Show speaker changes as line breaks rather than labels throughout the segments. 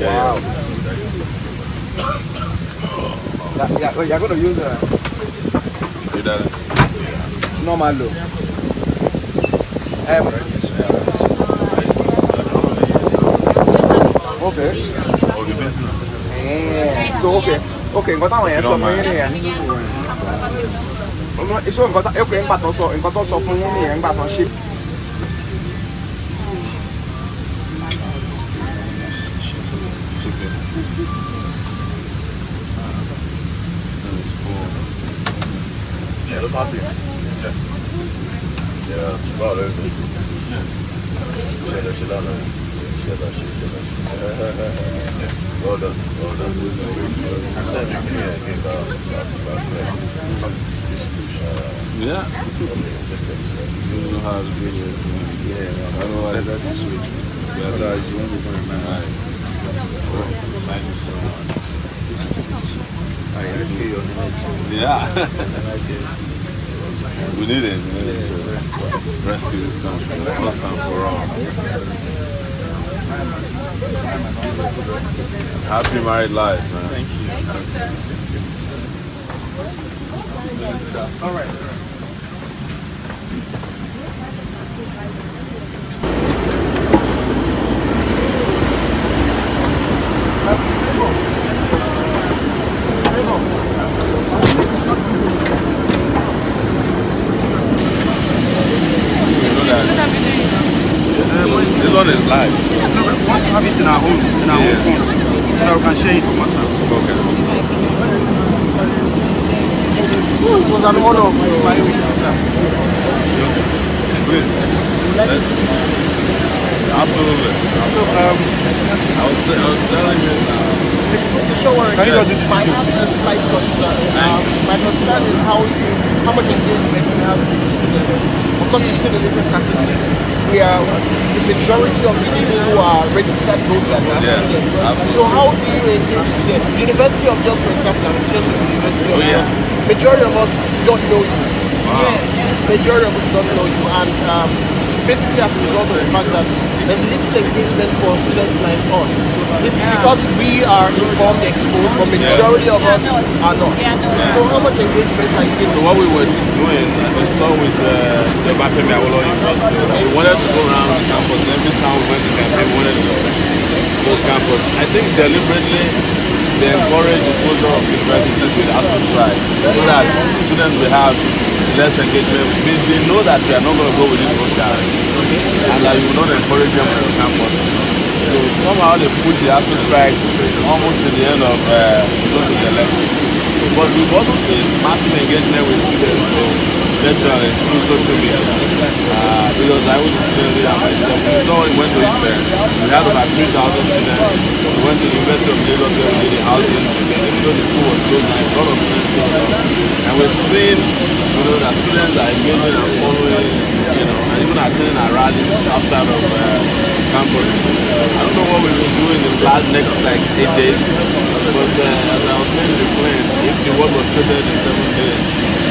Wow. You're going to use normal low. Okay. So okay. Nǹkan táwọn yẹn sọ fún yín nìyẹn. Ìṣó nǹkan tó sọ fún yín nìyẹn nígbà tó ṣe.
Well done. Yeah. You know how to do it. Yeah. Otherwise, that's sweet. Otherwise, you won't be going mad. Thank you so much. Yeah. We need it. To rescue this country. Last time for all. Happy married life, man. Thank you. All right. This one is live.
No, we want to have it in our own phone, so that we can share it on WhatsApp.
Okay.
It was an honor my weekend, sir.
Please. Absolutely.
So,
I was telling you.
Mr. Sowore, I have a slight concern. My concern is how much engagement we have with students. Of course, you've seen the latest statistics. We are the majority of the people who are registered voters are students.
Absolutely.
So how do you engage students? University of Jos, for example, I'm a student at the University of Jos. Majority of us don't know you.
Wow.
Majority of us don't know you, and it's basically as a result of the fact that there's little engagement for students like us. It's because we are informed, exposed, but majority of us are not. So how much engagement are you giving?
So what we were doing, we saw with the Bafemi Awolowo University, we wanted to go around the campus. Every time we went to campus, we wanted to go to campus. I think deliberately they encourage the closure of universities with ASUS strike, so that students will have less engagement. They know that they are not going to go with this postcard, and that you will not encourage them on the campus. So somehow they put the ASUS strike almost to the end of close to the election. But we've also seen massive engagement with students, so virtually through social media. Because I was a student leader myself. We saw we went to Israel. We had about 3,000 students. We went to the University of Lagos where we did the housing. Even though the school was closed, a lot of students came up. And we're seeing, that students are engaging and following, and even attending our rallies outside of campus. I don't know what we will do in the next 8 days, but as I was saying in the plane, if the world was created in 7 days,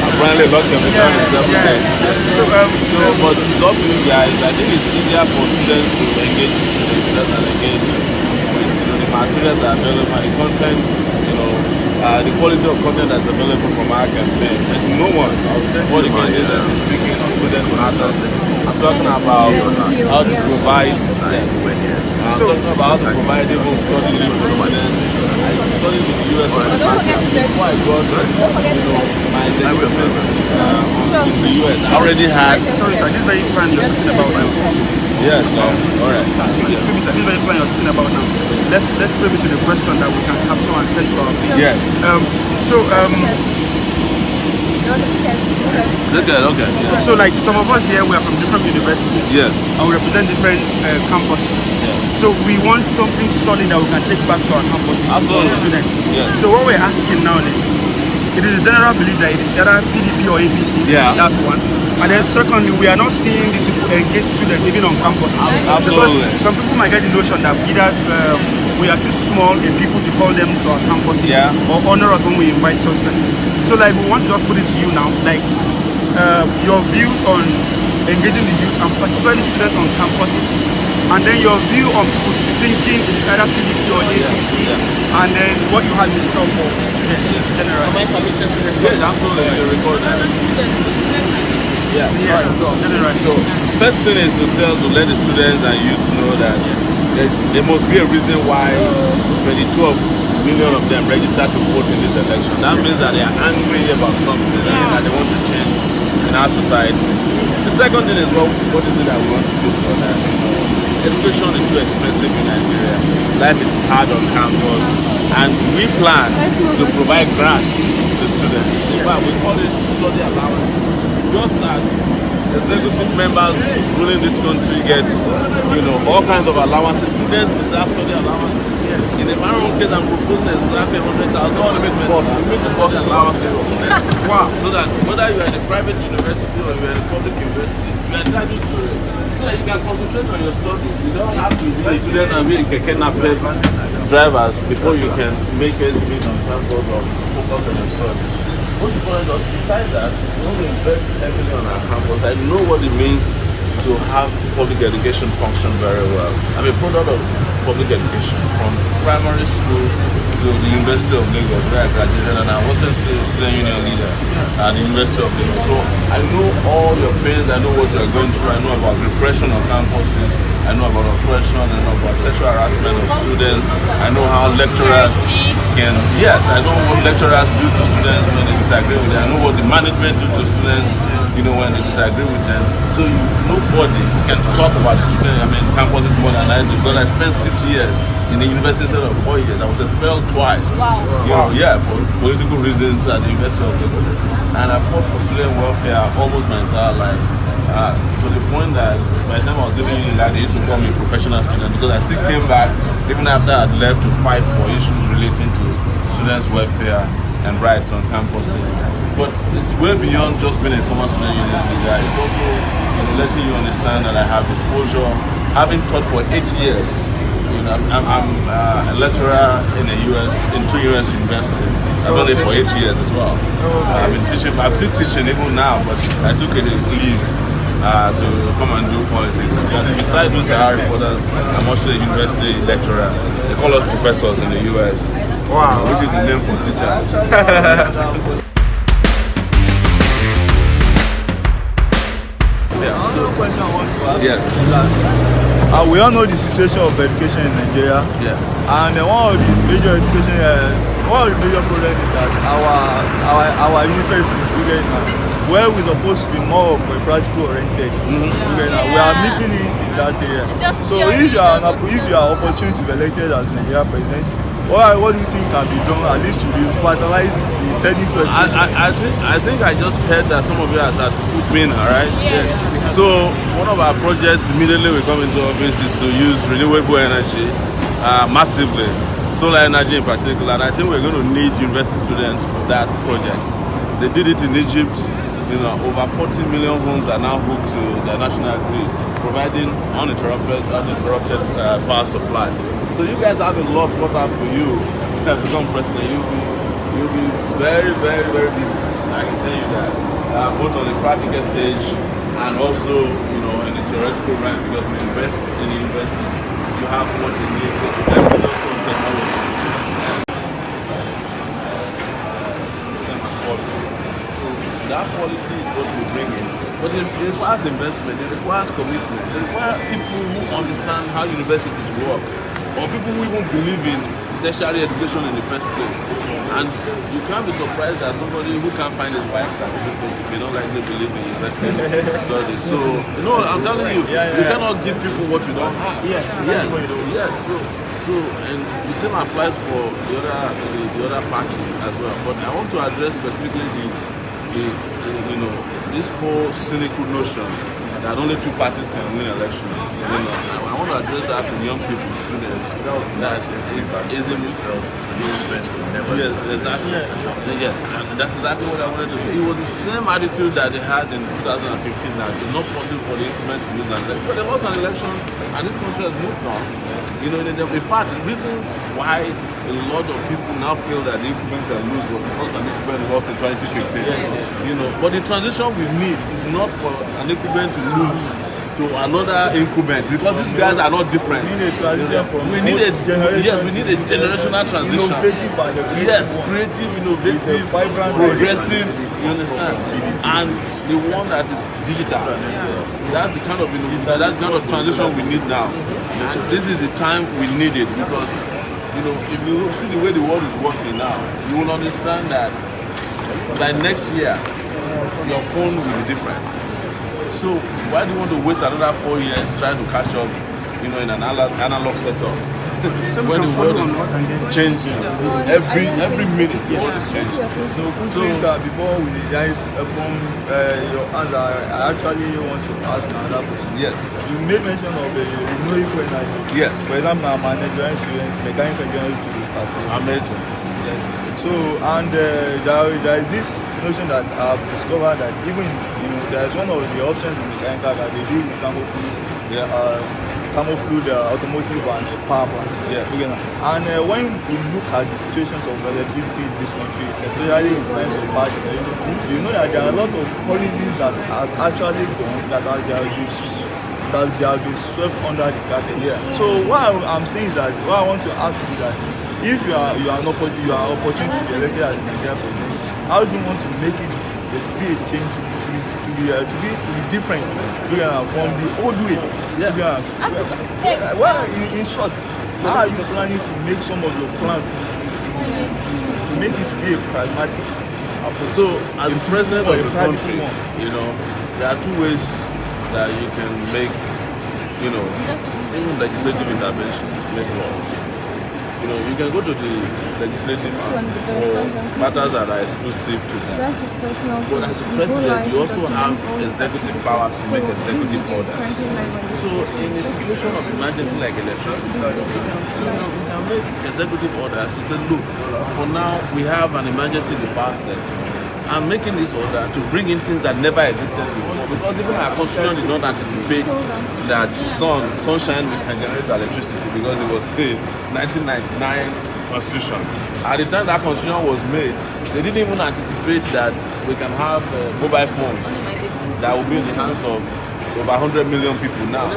apparently a lot can be done in 7 days. But it's up to you guys. I think it's easier for students to engage themselves and engage with the materials that are available, the content, the quality of content that's available from our campaign. There's no one what you can do that is speaking of student matters. I'm talking about how to provide able study leave for students. I studied in the US before I got my experience in the US. I already had.
Sorry, sir, this is very plan you're talking about now.
Yes, alright.
This is very plan you're talking about now. Let's frame it to the question that we can capture and send to our people.
Yeah. Okay. Yeah.
So like some of us here, we are from different universities.
Yeah.
And we represent different campuses.
Yeah.
So we want something solid that we can take back to our campuses for students.
Yeah.
So what we're asking now is, it is a general belief that it is either PDP or APC.
Yeah.
That's one. And then secondly, we are not seeing these people engage students even on campuses.
Absolutely.
Because some people might get the notion that either we are too small in people to call them to our campuses, or honor us when we invite such persons. So like we want to just put it to you now, like your views on engaging the youth and particularly students on campuses? And then your view on people thinking it is either PDP or APC, and then what you have in store for students in general.
Am I permitted to record?
Yes, absolutely. You record that. Yeah,
Yes, generally.
So, first thing is to let the students and youth know that there must be a reason why 22 million of them registered to vote in this election. That means that they are angry about something that they want to change in our society. The second thing is what is it that we want to do for that? Education is too expensive in Nigeria. Life is hard on campus, and we plan to provide grants to students. Well, we call it study allowance. Just as executive members ruling this country get, all kinds of allowances, students deserve study allowances. In the Maroon case, I'm proposing exactly 100,000 allowances for students.
Wow.
So that whether you are in a private university or you are in a public university, you are entitled to it. So that you can concentrate on your studies. You don't have to be a student and be a keke napep drivers before you can make ends meet on campus or focus on your studies. Most important, besides that, we want to invest heavily on our campus. I know what it means to have public education function very well. I'm a product of public education from primary school to the University of Lagos, where I graduated, and I was a student union leader at the University of Lagos. So I know all your pains, I know what you're going through, I know about repression on campuses, I know about oppression, I know about sexual harassment of students, I know how lecturers I know what lecturers do to students when they disagree with them, I know what the management do to students, when they disagree with them. So nobody can talk about the student, campuses more than I do, because I spent 6 years in the university instead of 4 years. I was expelled twice. Wow. For political reasons at the University of Lagos. And I fought for student welfare almost my entire life. To the point that by the time I was living in England, they used to call me a professional student, because I still came back even after I'd left to fight for issues relating to students' welfare and rights on campuses. But it's way beyond just being a former student union leader. It's also letting you understand that I have exposure, having taught for 8 years. I'm a lecturer in in 2 US university. I've done it for 8 years as well. I've been teaching. I'm still teaching even now, but I took a leave to come and do politics. Because besides those Sahara reporters, I'm also a university lecturer. They call us professors in the US. Wow, which is the name for teachers.
So question I want to ask
Yes.
is that we all know the situation of education in Nigeria.
Yeah.
And one of the major problems is that our universities, where we're supposed to be more of a practical oriented, we are missing it in that area. So if you are opportunity to be elected as Nigeria president, what do you think can be done at least to revitalize the technical education?
I think I just heard that some of you are at food bin, alright?
Yes.
So one of our projects immediately we come into office is to use renewable energy massively, solar energy in particular. And I think we're going to need university students for that project. They did it in Egypt. Over 40 million homes are now hooked to the national grid, providing uninterrupted power supply. So you guys have a lot cut out for you to become president. You'll be very, very, very busy. I can tell you that, both on the practical stage and also, in the theoretical realm, because we invest in the university. You have what you need to develop also technology. System and quality. So that quality is what we bring in. But it requires investment, it requires commitment, it requires people who understand how universities work, or people who even believe in tertiary education in the first place. And you can't be surprised that somebody who can't find his bike certificate may not likely believe in university studies. So, I'm telling you, you cannot give people what you don't have. Yes. So, and the same applies for the other parties as well. But I want to address specifically this whole cynical notion that only two parties can win election. I want to address that to young people, students. That's ism felt. Yes, exactly. Yes, and that's exactly what I wanted to say. It was the same attitude that they had in 2015 that it's not possible for the incumbent to lose an election. But there was an election, and this country has moved on. You know, in fact, the reason why a lot of people now feel that the incumbent can lose was because an incumbent lost in 2015. Yes. You know, but the transition we need is not for an incumbent to lose to another incumbent, because these guys are not different.
We need a transition from
we need a generational transition.
Innovative
yes, creative, innovative, progressive, you understand? And the one that is digital. That's the kind of transition we need now. And this is the time we need it, because if you see the way the world is working now, you will understand that by next year your phone will be different. So why do you want to waste another 4 years trying to catch up, in an analog setup? When the world is changing, every minute the world is changing.
So please, before we guys from your answer, I actually want to ask another question.
Yes.
You made mention of the numerical energy.
Yes.
For example, I'm a Nigerian student, mechanical engineering student.
Amazing.
Yes. So, and there is this notion that I've discovered that even, there's one of the options in mechanical that they do with camouflage automotive and power plant.
Yeah.
And when we look at the situations of electricity in this country, especially in times of bad days, you know that there are a lot of policies that has actually gone that they have been swept under the carpet.
Yeah.
So what I'm saying is that what I want to ask you that if you are opportunity to be elected as a Nigerian president, how do you want to make it to be a change to be different from the old way? Yeah. Well, in short, how are you planning to make some of your plans to make it to be a pragmatic approach?
So, as the president of the country, there are two ways that you can make, even legislative intervention, make laws. You can go to the legislative for matters that are exclusive to them.
That's his personal.
But as a president, you also have executive powers to make executive orders. So in a situation of emergency like electricity, you can make executive orders to say, look, for now we have an emergency in the power sector. I'm making this order to bring in things that never existed before, because even our constitution did not anticipate that sunshine can generate electricity, because it was a 1999 constitution. At the time that constitution was made, they didn't even anticipate that we can have mobile phones that will be in the hands of over 100 million people now.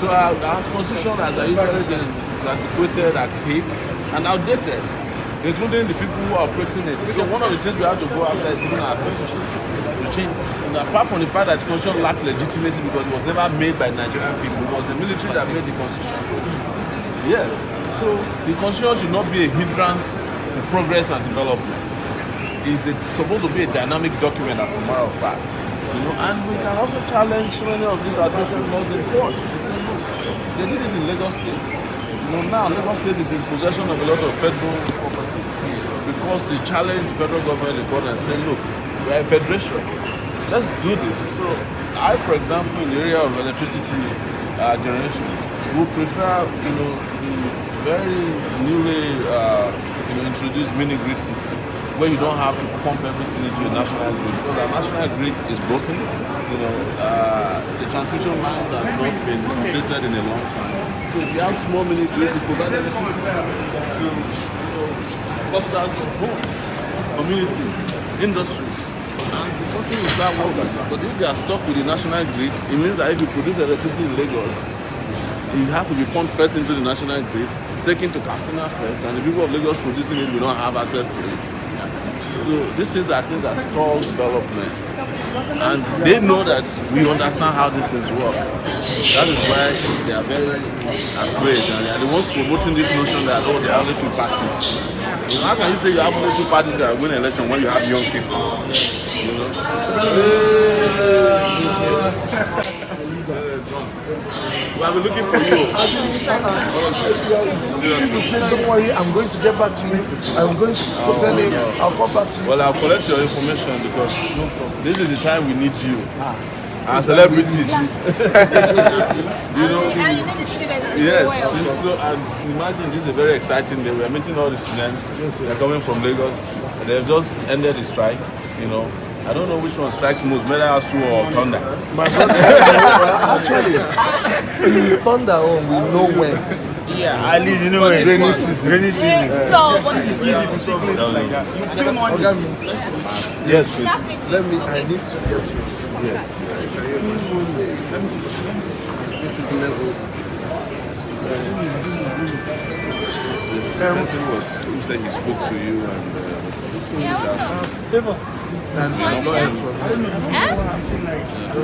So our constitution, as I usually say, is antiquated, archaic, and outdated, including the people who are operating it. So one of the things we have to go after is even our constitution to change. And apart from the fact that the constitution lacks legitimacy because it was never made by Nigerian people, it was the military that made the constitution. Yes. So the constitution should not be a hindrance to progress and development. It's supposed to be a dynamic document, as a matter of fact. And we can also challenge so many of these administrative laws in court. They did it in Lagos State. Now Lagos State is in possession of a lot of federal properties because they challenged the federal government in court and said, look, we are a federation. Let's do this. So I, for example, in the area of electricity generation, would prefer, the very newly, introduced mini grid system, where you don't have to pump everything into a national grid, because our national grid is broken. The transmission lines have not been completed in a long time. So if you have small mini grids, you provide electricity to clusters of homes, communities, industries, and the country will start working. But if they are stuck with the national grid, it means that if you produce electricity in Lagos, it has to be pumped first into the national grid, taken to Katsina first, and the people of Lagos producing it will not have access to it. So these things are things that stall development. And they know that we understand how these things work. That is why they are very afraid. And they are the ones promoting this notion that, there are only two parties. How can you say you have only two parties that win an election when you have young people? I've been looking for you.
Don't worry, I'm going to get back to you. I'm going to tell him, I'll come back to you.
Well, I'll collect your information because this is the time we need you. are celebrities. You know.
And you know the students as
Yes.
well.
So and imagine this is a very exciting day. We are meeting all the students. They are coming from Lagos. They have just ended the strike. You know. I don't know which one strikes most, whether ASU or Thunder.
My brother, actually, Thunder we know when.
Yeah, at least you know
Rainy season.
Rainy season.
So, but
It's easy to see places like that. You pay money.
Oga,
Yes, please.
I need to get you.
Yes.
This is levels. So,
This person who said he spoke to you and
yeah, what's up?
and I'm not heard from him.
Eh?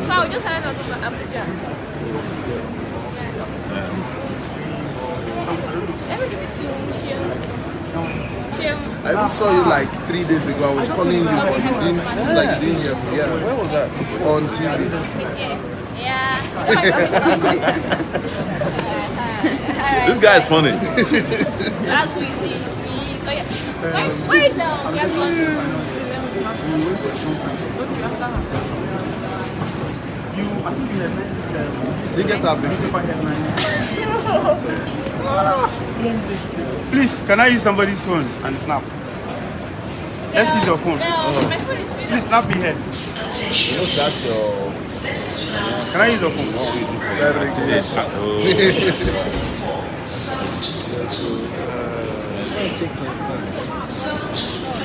So I just had to go to Abuja. Let me give it to Chill.
I even saw you like 3 days ago. I was calling you, but you didn't. It's like you didn't hear me. Yeah.
where was that?
On TV.
Yeah.
This guy is funny.
That's easy. Where is the
Did you get up?
Please, can I use somebody's phone and snap? Let's use your phone.
No, my phone is really.
Please snap me here.
You know that's your.
Can I use your phone?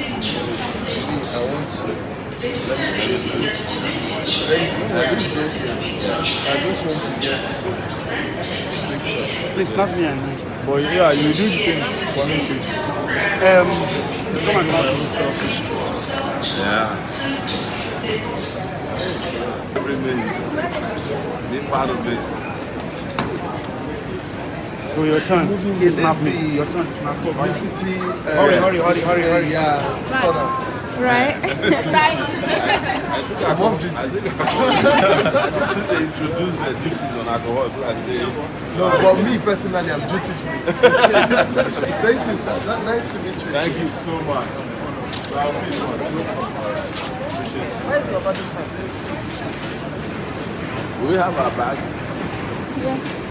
I want to. I just want to get picture.
Please snap me and but yeah, you do the same for me too. Come and snap me.
Yeah. Every minute. Be part of this.
So your turn.
It
Snap
is
me.
the
Your turn to snap.
publicity.
Hurry.
Yeah, startup.
Right. Right.
I'm off duty.
I think since they introduced the duties on alcohol, so I say
No, but me personally, I'm duty free. Thank you, sir. Nice to meet you.
thank you so much.
Where's your body pass?
Do we have our bags?
Yes.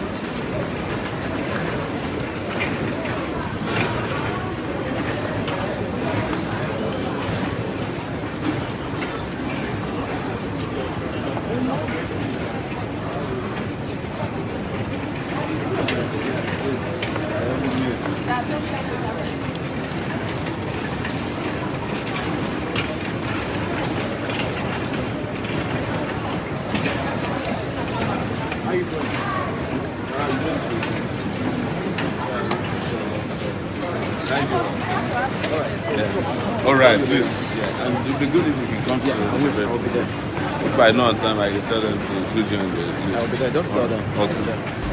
Thank you. All right, please. Yeah, and it'd be good if you can come to the event.
I'll be there.
If I know on time, I can tell them to include you in the list.
I'll be there. Just tell them.
Okay.